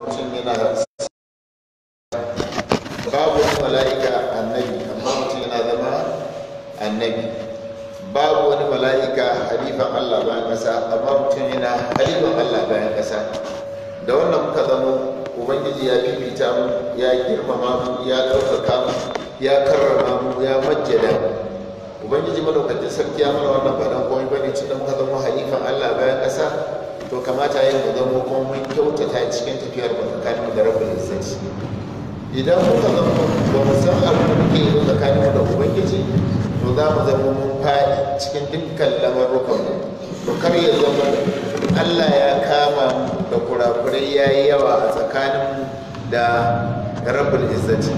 mutum yana babu wani mala'ika annabi amma mutum yana zama annabi. Babu wani mala'ika halifan Allah bayan ƙasa amma mutum yana halifan Allah bayan ƙasa. Da wannan muka zama ubangiji ya fifita mu, ya girmama mu, ya ɗaukaka mu, ya karrama mu, ya majjada mu. Ubangiji madaukakin sarki ya mana wannan faɗan komai bane tunda muka zama halifan Allah bayan ƙasa, to kamata yin mu zama kuma mun kyautata cikin tafiyar mu tsakanin da rabbul izzati. Idan muka zama ba mu san abin da muke yi tsakanin da ubangiji, to za mu zama mun faɗi cikin dukkan lamarukan mu. To kar ya zama Allah ya kama mu da kurakurai yayi yawa a tsakanin da rabbul izzati.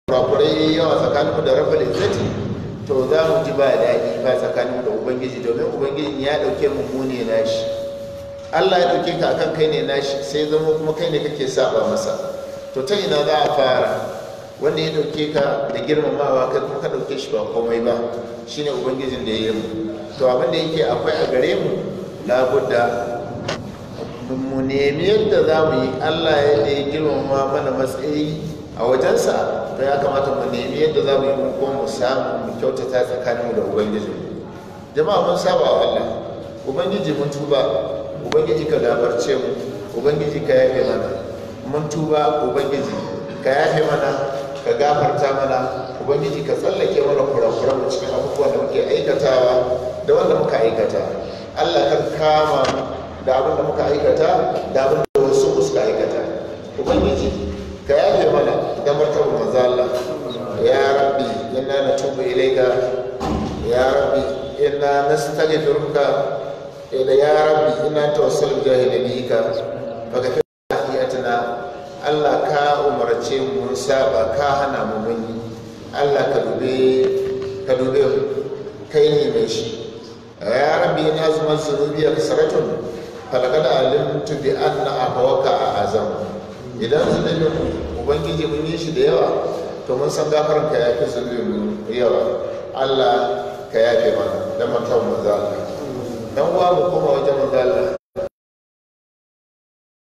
Kurakurai yawa tsakanin da rabbul izzati, to za mu ji ba daɗi ba tsakanin da ubangiji, domin ubangiji ya ɗauke mu ne nashi. Allah ya ɗauke ka akan kai ne nashi, sai zama kuma kai ne kake saba masa. To ta ina za a fara? Wanda ya ɗauke ka da girmamawa kai kuma ka ɗauke shi ba komai ba, shine ubangijin da ya yi mu. To abin da yake akwai a gare mu, labudda mu nemi yadda za mu yi Allah ya girmama mana matsayi a wajensa. To ya kamata mu nemi yadda za mu yi ko mu samu mu kyautata tsakaninmu da ubangijinmu. Jama'a mun saba wa Allah, ubangiji mun tuba, ubangiji ka gafarce mu, ubangiji ka yafe mana. Mun tuba ubangiji ka yafe mana, ka gafarta mana, ubangiji ka tsallake mana kurakuran mu cikin abubuwan da muke aikatawa da wanda muka aikata. Allah ka kama mu da abin da muka aikata da abin da wasu suka aikata. Ubangiji ka yafe mana da martabar manzo Allah. Ya rabbi inna natubu ilayka, ya rabbi inna nastaghfiruka, ya rabbi inna tawassalu jahilika faghfir lana. Allah ka umarce mu mun saba, ka hana mu mun yi. Allah ka dube kai ne mai shi. Ya rabbi ina zuma zunubi aksaratun falaqad alimtu bi anna ahwaka azam. Idan zunubin ubangiji mun yi shi da yawa, to mun san gafaran ka yafi zunubin yawa. Allah ka yafe mana da mantan manzo Allah. Dan uwa mu koma wajen manzo Allah,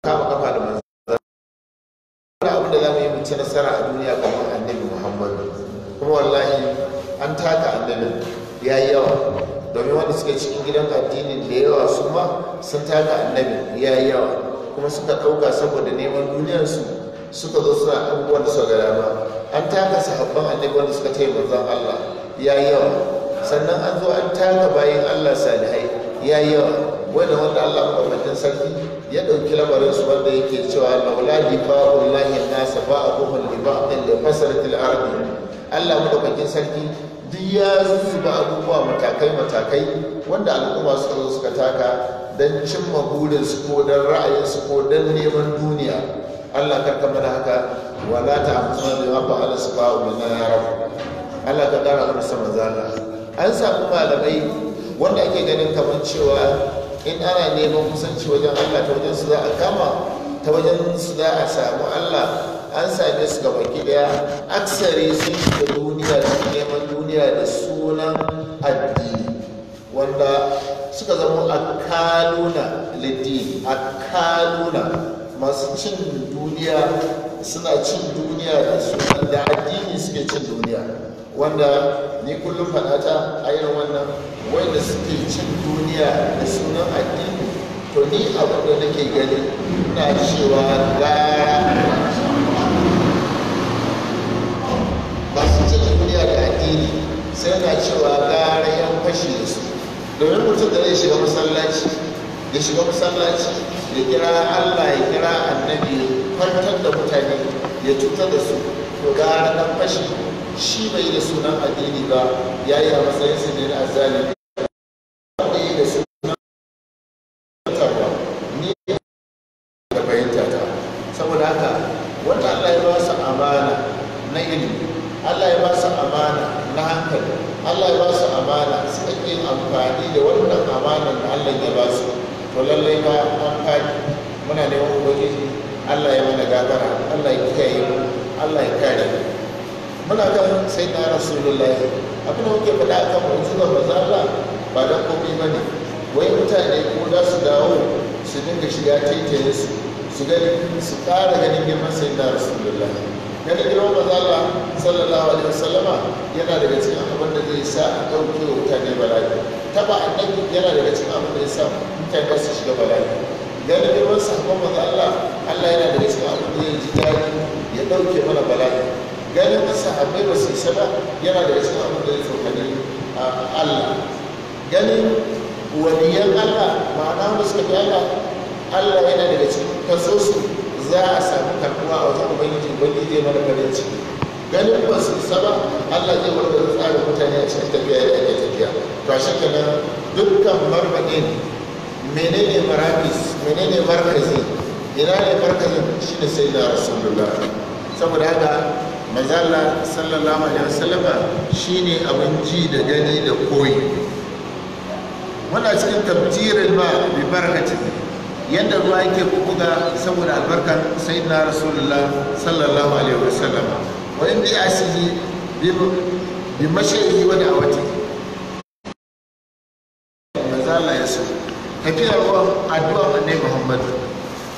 kama kafa da manzo Allah. Abin da za mu yi mu ci nasara a duniya kamar annabi Muhammadu. Kuma wallahi an taka annabin ya yi yawa, domin wanda suke cikin gidan addinin da yawa su ma sun taka annabin ya yi yawa, kuma suka ɗauka saboda neman duniyarsu suka zo suna abubuwan da suka dama. An taka sahabban annabi wanda suka taya manzon Allah ya yi yawa, sannan an zo an taka bayin Allah salihai ya yi yawa, wanda Allah maɗaukakin sarki ya ɗauki lamarinsu, wanda yake cewa laula difa'ullahi nasa ba'aduhum li ba'din li fasalatil ardi. Allah maɗaukakin sarki duk ya zuba abubuwa matakai wanda al'umma suka zo suka taka don cimma burinsu ko don ra'ayinsu ko don neman duniya. Allah karka mana haka, wala ta'amuna bima fa'ala sufa'u minna ya rabb. Allah ka kara mana sama zalla. An samu malamai wanda ake ganin kamar cewa in ana neman kusanci wajen Allah ta wajen su za a kama, ta wajen su za a samu Allah. An same su ga baki daya, aksari sun shiga duniya da neman duniya da sunan addini, wanda suka zama akaluna liddi, akaluna masu cin duniya, suna cin duniya da sunan da addini suke cin duniya. Wanda ni kullum faɗata a irin wannan wanda suke cin duniya da sunan addini, to ni abin da nake gani ina cewa gara masu cin duniya da addini, sai na cewa gara yan fashi da su. Domin mutum da zai shiga masallaci ya kira Allah, ya kira annabi, ya kwantar da mutane, ya cutar da su, to gara dan fashi shi bai da sunan addini ba, ya yi a matsayin su ne na azali bai da sunan tarwa. Ni da fahimta ta, saboda haka wanda Allah ya ba su amana na ilimi, Allah ya ba su amana na hankali, Allah ya ba su amana suka yin amfani da wannan amanar da Allah ya ba su, to lallai ba an faɗi. Muna neman ubangiji Allah ya mana gafara, Allah ya kiyaye mu, Allah ya kare mu. Muna kan sai na Rasulullahi, abin da muke faɗa kan mu'jizar manzo Allah ba dan komai bane, wai mutane ko za su dawo su dinga shiga taitayen su gani su ƙara ganin girman sayyidina rasulullah. ganin girman manzo Allah sallallahu alaihi wasallama yana daga cikin abin da zai sa a ɗauke wa mutane bala'i. Taba annabi yana daga cikin abin da zai sa mutane su shiga bala'i. ganin girman sahabban manzo Allah yana daga cikin abin da zai ji daɗi ya ɗauke mana bala'i. ganin sahabbai ba su isa ba yana daga cikin abin da zai tsokane Allah. ganin waliyan Allah ma'ana wanda suka fi Allah yana daga cikin kaso su za a samu karbuwa a wajen ubangiji zai mana farin ciki. ganin ba su isa ba Allah zai warware tsarin mutane a cikin tafiya da ake tafiya. To a shakka dukkan marmaɗin menene marabis menene markazi ina ne markazin shi ne sai da rasulullah. saboda haka manzala sallallahu alaihi wasallama shine abin ji da gani da koyi. muna cikin tabjirin ma bi barakati yadda ruwa yake buga saboda albarkar sayyidina rasulullah sallallahu alaihi wasallama wa inda asihi bi mashayi wa da'awati. manzala ya so tafiyar ruwan addu'a annabi Muhammad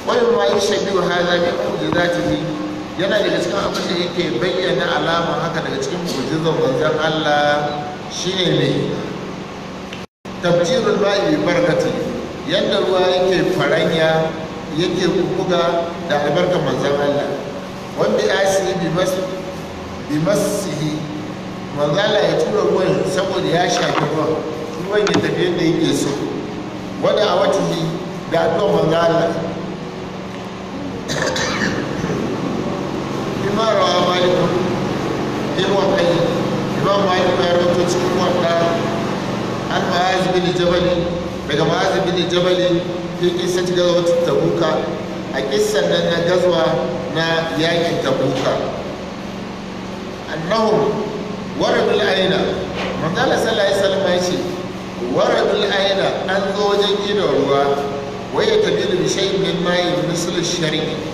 wani ma yi shabihu hadha bi mu'jizatihi yana daga cikin abin da yake bayyana alama haka daga cikin mu'jizan manzon Allah shine ne tabjirul ma'i bi barakati yadda ruwa yake faranya yake buga da albarkar manzon Allah wanda asi bi masihi manzon Allah ya tura ruwan saboda ya shafi ruwan ya tafi yadda yake so wada a watihi da addu'ar manzon Allah rawa malikun ilwan kai imam malik ya rawaito cikin wanda an ma'az bin jabali daga ma'az bin jabali fi kissa ta gaza wata tabuka a kissan nan na gazwa na yakin tabuka annahum waradul aina manzala sallallahu alaihi wasallam ya ce waradul aina an zo wajen gidan ruwa waya tabilu bi shay'in min ma'in misl shari'i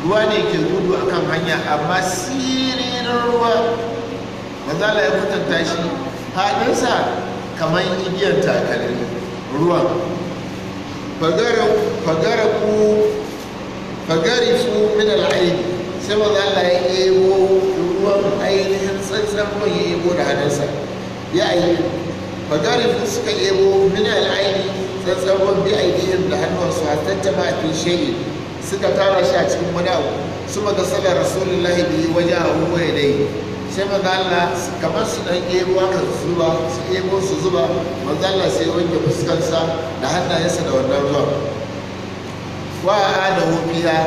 ruwa ne ke gudu a kan hanya amma siririn ruwa manzala ya kwatanta shi haɗinsa kamar igiyar takalmi ruwan fagari su min al'aini sai manzala ya ebo ruwan ainihin tsantsan ruwan ya ebo da hannunsa ya yi fagari su suka ebo min al'aini tsantsan ruwan bi ainihin da hannuwansu a tattama a fi shayi suka tara shi a cikin wani abu su maga sallar rasulullahi biyu waje a ruwa ya dai sai manzala kamar su ɗan ebo aka zuba su ebo su zuba manzala sai wanke fuskansa da hannayensa da wannan ruwan wa a da hufiya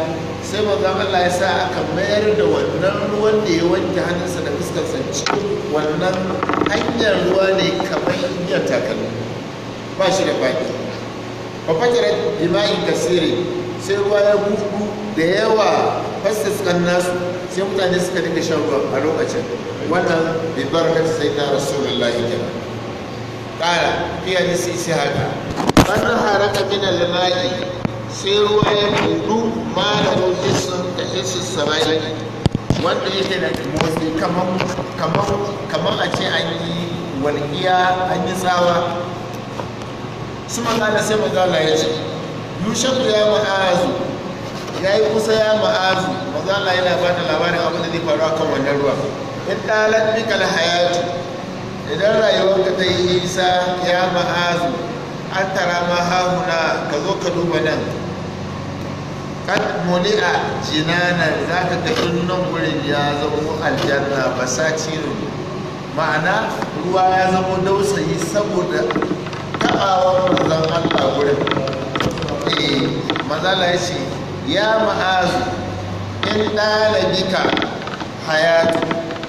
sai manzala ya sa aka mayar da wannan ruwan da ya wanke hannunsa da fuskansa cikin wannan hanyar ruwa ne kamar igiyar takalmi ba shi da baki ba fajarar jima'i kasiri sai ruwa ya buɗu da yawa fasiskan nasu sai mutane suka dinga shan ruwa a lokacin wannan bai barkar sai na rasulullahi kenan ƙara fiye da sai haka wannan haraka min al-ma'i sai ruwa ya buɗu malamin hissun da hissun sabai wanda yake da motsi kamar a ce an yi walƙiya an yi tsawa su magana sai magana ya ce yushaku ya ma'azu ya yi kusa ya ma'azu maza Allah yana ba da labarin abin da zai faru akan wannan ruwa in ɗalar bikal hayatu idan rayuwarka ta yi isa ya ma'azu an tara ma hahuna ka zo ka duba nan kad muli'a jinanan za ka ga nan wurin ya zama aljanna basatiru ma'ana ruwa ya zama dausayi saboda taɓawar manzon Allah wurin mazala ya ce ya ma'azu in ɗalibika hayatu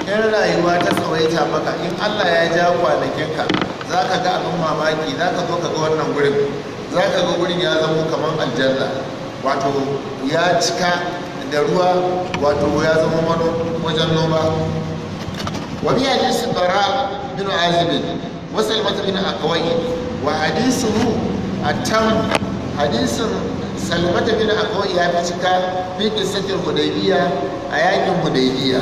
in rayuwa ta tsawaita maka in Allah ya ja kwanakinka za ka ga abin mamaki za ka zo ka ga wannan gurin za ka ga gurin ya zama kamar aljanna wato ya cika da ruwa wato ya zama wajen noma wa bi hadisi bara bin azib wa salmat bin aqwai wa hadisuhu atam hadisin salmata bin aqwa ya fi cika fi qissatil hudaybiya a yakin hudaybiya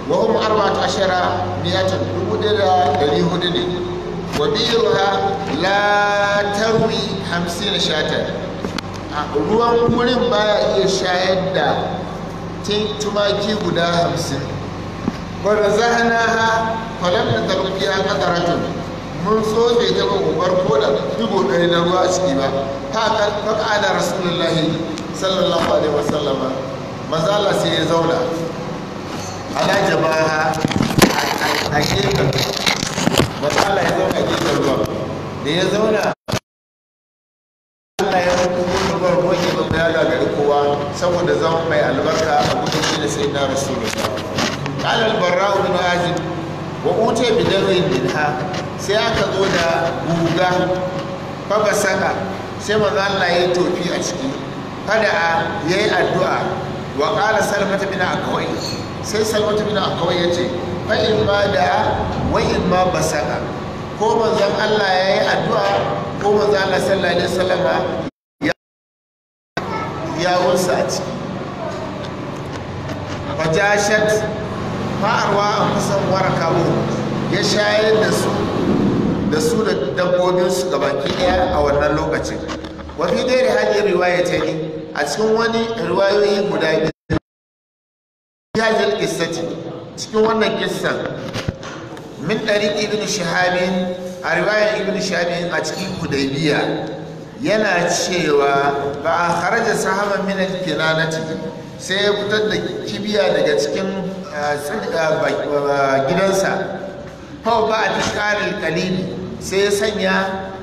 wa hum 14 miyatan 1400 ne wa biruha la tarwi 50 shatan ruwan wurin baya iya shayar da tumaki guda 50. wadda zahana ha kwalam da tarbiya kadaratun mun tsotse ta ba ubar ko da digo ɗari na ruwa a ciki ba haka ana rasulullahi sallallahu alaihi wasallama manzala sai ya zauna ala jama'a a gefen manzala ya zauna a gefen ruwa da ya zauna Allah ya hukumu ruwan roƙe ba ya gagari kowa saboda zama mai albarka a gudun shi da sai na rasulullah ƙalar barra'u bin azib wa uce bidarin minha sai aka zo da guga fa basaka sai manzo Allah ya tofi a ciki fada yayi addu'a wa qala salmata bin akwai sai salmata bin akwai yace fa in ma da wa in ma basaka ko manzon Allah yayi addu'a ko manzo Allah sallallahu alaihi wasallama ya wursa a ciki fajashat fa'arwa a kusan warakabu ya shayar da su da dabbobinsu gabaki daya a wannan lokacin wafi gairi hajji riwaya ta ne a cikin wani riwayoyi guda biyu hajjal kissati cikin wannan kissan min ɗari ibn shahabin a riwayar ibn shahabin a cikin hudaybiya yana cewa ba a kharaja sahaban min al-kinanati sai ya fitar da kibiya daga cikin gidansa hau ba a tikarin kalibi sai ya sanya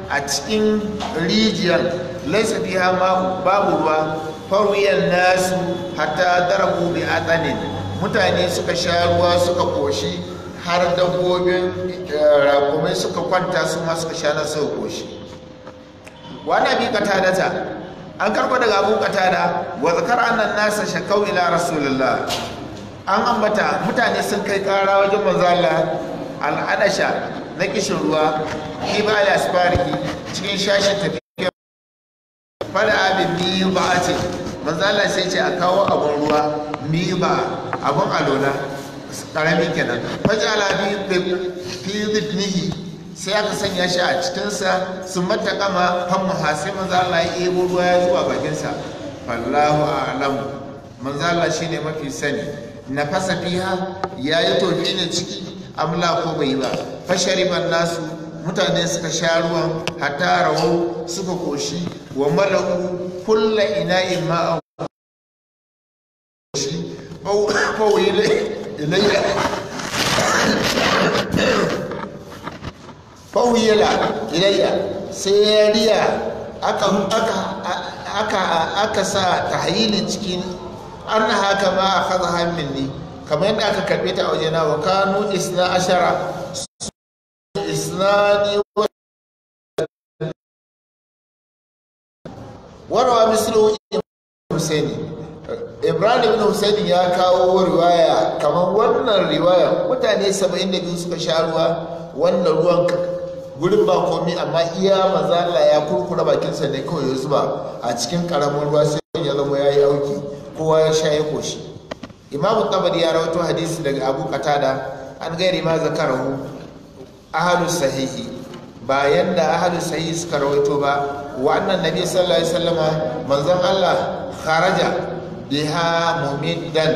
a cikin rijiyar laisa fiha babu ruwa farwiyar nasu hatta darabu bi atanin mutane suka sha ruwa suka koshi har dabbobin rakumai suka kwanta su ma suka sha na suka koshi wani abi katadata an karɓo daga abu katada wa zakar annan nasa shakau ila rasulullah an ambata mutane sun kai kara wajen manzo Allah al'adasha na kishin ruwa ba da asfariki cikin shashin tafiya fada abin biyu ba a ce manzo Allah sai ce a kawo abun ruwa ba abun alola karami kenan fajala fi zibnihi sai aka sanya shi a cikinsa sun mata kama fammuha sai manzo Allah ya ebo ruwa ya zuwa bakinsa fallahu a'lam manzo Allah shine mafi sani na fasa fiha yayi tofi ne ciki amla ko bai ba fashariban nasu mutane suka sha ruwan hatta rawu suka koshi wa malahu kullu ina'in ma'a shi ko ilayya fawiyala ilayya sai ya riya aka sa tahyili cikin an haka ma a kaza hammin ne kamar yadda aka karbe ta a wajena wa kanu isna ashara isnani warawa mislu husaini ibrahim ibn husaini ya kawo riwaya kamar wannan riwaya mutane 72 suka sha ruwa wannan ruwan gurin ba komi amma iya mazala ya kurkura bakinsa ne kawai ya zuba a cikin karamin ruwa sai ya zama ya yi auki kowa ya sha ya koshi imamu tabari ya rawato hadisi daga abu katada an gairi ma zakarahu ahadu sahihi bayan da ahadu sahihi suka rawaito ba wannan nabi sallallahu alaihi wasallama manzon Allah kharaja biha mumiddan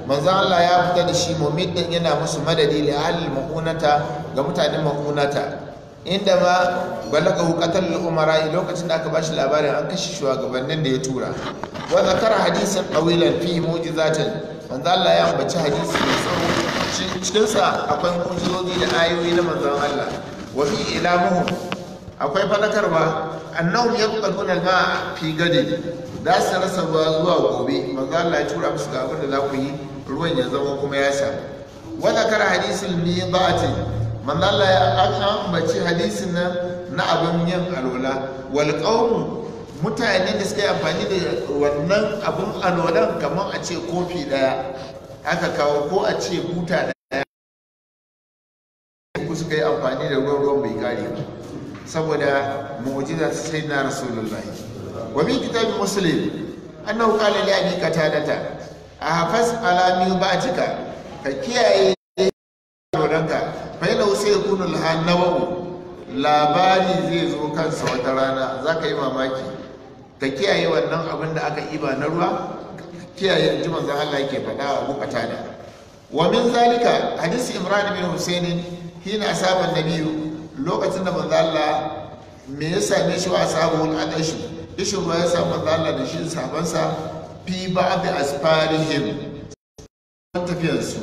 manzon Allah ya fita da shi mumiddan yana musu madadi li ahli maunata ga mutanen maunata inda ma balaga hukatar umara lokacin da aka bashi labarin an kashe shugabannin da ya tura wa zakara hadisan qawilan fi mu'jizatin manzo Allah ya ambaci hadisi mai tsawo cikin sa akwai mu'jizozi da ayoyi na manzon Allah wa fi ilamuhum akwai fadakarwa annahum yaquluna ma fi gadi da su rasa ruwa zuwa gobe manzo Allah ya tura musu ga abin da za ku yi ruwan ya zama kuma ya samu wa zakara hadisul miqati manzo Allah ya ambaci hadisin nan na abin yin alwala wal qawm mutane da suka yi amfani da wannan abin alwalan kamar a ce kofi daya aka kawo ko a ce buta daya ku suka yi amfani da ruwan bai kare ba saboda mu'jiza sai na rasulullahi wa bi kitabin muslim annahu qala li abi qatadata ahfaz ala mibatika ka kiyaye alwalanka faina sai kunu nawawu labari zai zo kansa wata rana za ka yi mamaki ka kiyaye wannan abin da aka iba na ruwa, kiyaye ji manzon Allah yake faɗa a Abu Qatada. Wa min zalika hadisi Imran bin Husayn hina asaba nabiyu, lokacin da manzon Allah me ya same shi wa ashabul adashi, ishin ruwa ya samu manzon Allah da shi sahabansa fi ba'd asfarihim, tafiyarsu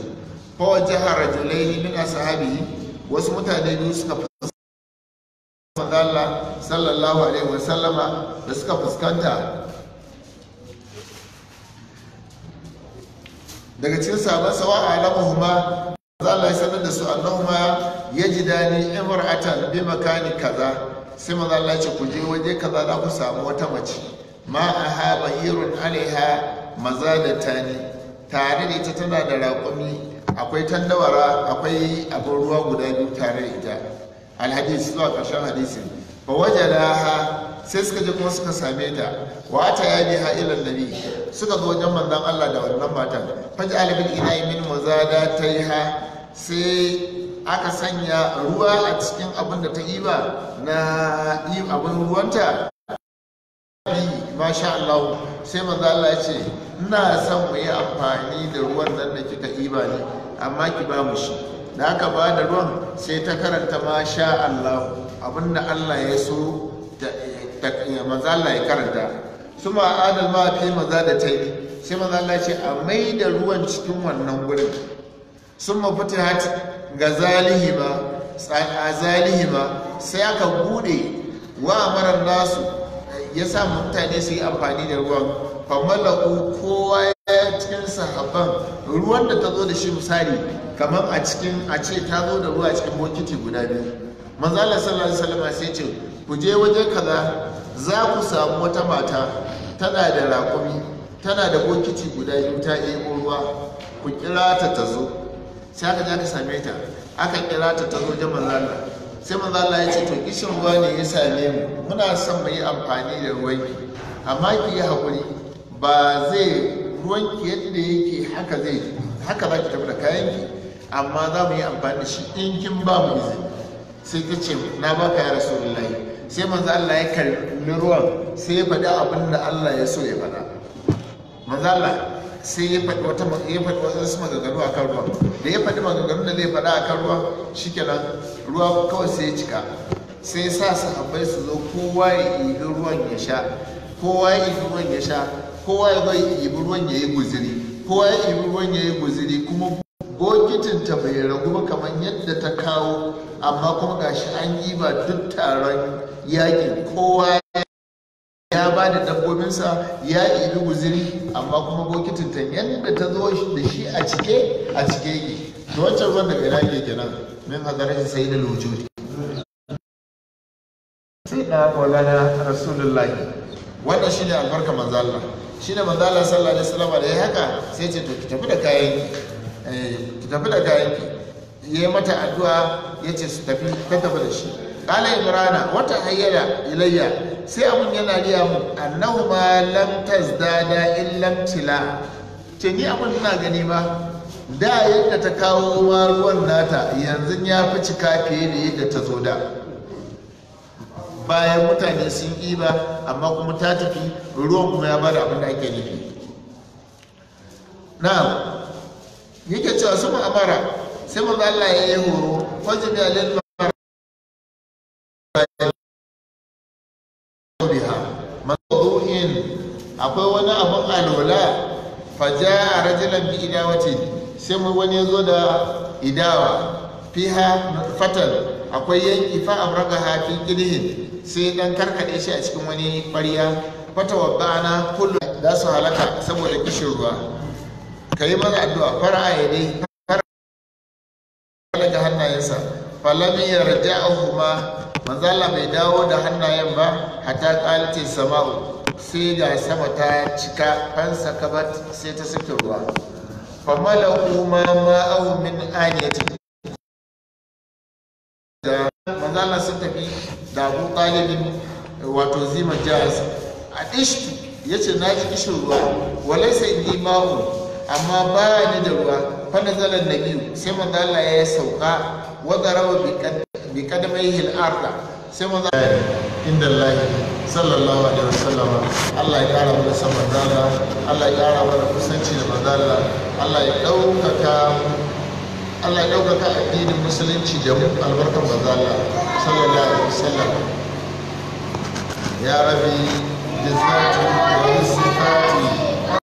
fa wajaha rajulaini min ashabihi, wasu mutane biyu suka fuskanta Allah sallallahu alaihi wasallama, da suka fuskanta daga cikin sabon sawa alamuhuma, Allah ya sanar da su annahuma yajidani imra'atan bi makani kaza, sai manzo Allah ya ce ku je waje kaza za ku samu wata mace ma aha bahirun alaiha mazadatani, tare da ita tana da raƙumi, akwai tandawara, akwai abin ruwa guda biyu tare da ita. Alhadis zuwa ƙarshen hadisin. Fa wajadaha, sai suka je kuma suka same ta, wa ta ya biha ila nabi, suka zo wajen manzon Allah da wannan matan. Faj'al bil ina'i min mazadataiha, sai aka sanya ruwa a cikin abin da ta iba na abin ruwanta. Masha Allah, sai manzo Allah ya ce ina son mu yi amfani da ruwan nan da kika iba ne, amma ki ba mu shi. Da aka ba da ruwan sai ta karanta masha Allah, abinda Allah ya so manzo Allah ya karanta. Suma adal ma fi maza da tai, sai manzo Allah ya ce a mai da ruwan cikin wannan gurin. Summa futihat gazalihima, sai aka bude wa amaran nasu, ya sa mutane su yi amfani da ruwan. Famalahu, kowa ya cikin sahabban, ruwan da ta zo da shi misali kamar a ce ta zo da ruwa cikin bokiti guda biyu. Manzo Allah sallallahu alaihi wasallam sai ce ku je waje kaza za ku samu wata mata tana da raƙumi, tana da bokiti guda biyu ta ɗebo ruwa, ku kira ta zo. Sai aka je aka same ta, aka kira ta zo wajen manzo Allah. Sai manzo Allah ya ce to kishin ruwa ne ya same mu, muna son mu yi amfani da ruwanki, amma ki yi haƙuri, ba zai ruwanki yadda yake haka za ki tafi da kayanki, amma za mu yi amfani da shi in kin ba mu izini. Sai ta ce na baka ya Rasulullahi. Sai manzo Allah ya karbi ruwan, sai ya faɗi abin da Allah ya so ya faɗa. Manzo Allah sai ya faɗi wasu maganganu a kan ruwan, da ya faɗi maganganun da zai faɗa a kan ruwan, shikenan ruwa kawai sai ya cika. Sai ya sa sahabbai su zo, kowa ya ibi ruwan ya sha, kowa ya ibi ruwan ya sha, kowa ya bai ibi ruwan ya yi guziri, kowa ya ibi ruwan ya yi guziri, kuma bokitin ta bai ragu ba kamar yadda ta kawo, amma kuma gashi an yi ba duk taron yakin, kowa ya ba da dabbobinsa ya ibi guziri, amma kuma bokitin ta yadda ta zo da shi a cike yake. To wancan ruwan da bai rage kenan min hadarin sayyidul wujud, sai da maulana rasulullahi. Wannan shine albarka manzo Allah, shine manzo Allah sallallahu alaihi wasallam da ya haka sai ce to ki tafi da kayanki, yayi mata addu'a yace su tafi, ta tafi da shi. Qala imrana wata hayyala ilayya, sai abun yana riya mu annahu ma lam tazdada illa tila, ce ni abun ina gani ma da yadda ta kawo ma ruwan nata yanzu ya fi cika fiye da yadda ta zo da. Bayan mutane sun ba, amma kuma ta tafi, ruwan kuma ya bada abin da ake nufi. Na yake cewa su amara, sai manzo Allah ya yi horo, fajr ya lil biha mawdu'in, akwai wani abun alola, faja rajulan bi idawati, sai wani ya zo da idawa, fiha fatal, akwai yanki fa abragaha fi qidhin, sai dan karkade shi a cikin wani ƙwarya. Fata wa bana kullu da su halaka saboda kishin ruwa. Kai mana addu'a, fara ya dai daga hannayensa, falam yarja'uhuma, manzo Allah bai dawo da hannayen ba, hatta qalati sama'u, sai ga sama ta cika, fansa kabat, sai ta saki ruwa. Famalahu ma ma'ahu min aniyati, da manzo Allah sun tafi da Abu Talib wato zima jaz a dishtu, yace na ji kishin ruwa, walaysa indi ma'u, amma ba ni da ruwa. Fa nazala nabiyu, sai manzo Allah ya sauka, wa daraba bi qadamaihi al-ardh, sai manzo inda Allah sallallahu alaihi wasallam. Allah ya kara mana san manzala, Allah ya kara mana kusanci da manzala, Allah ya ɗaukaka addinin musulunci da mu albarkar manzala sallallahu alaihi wasallam. ya rabbi jazatu wa sifati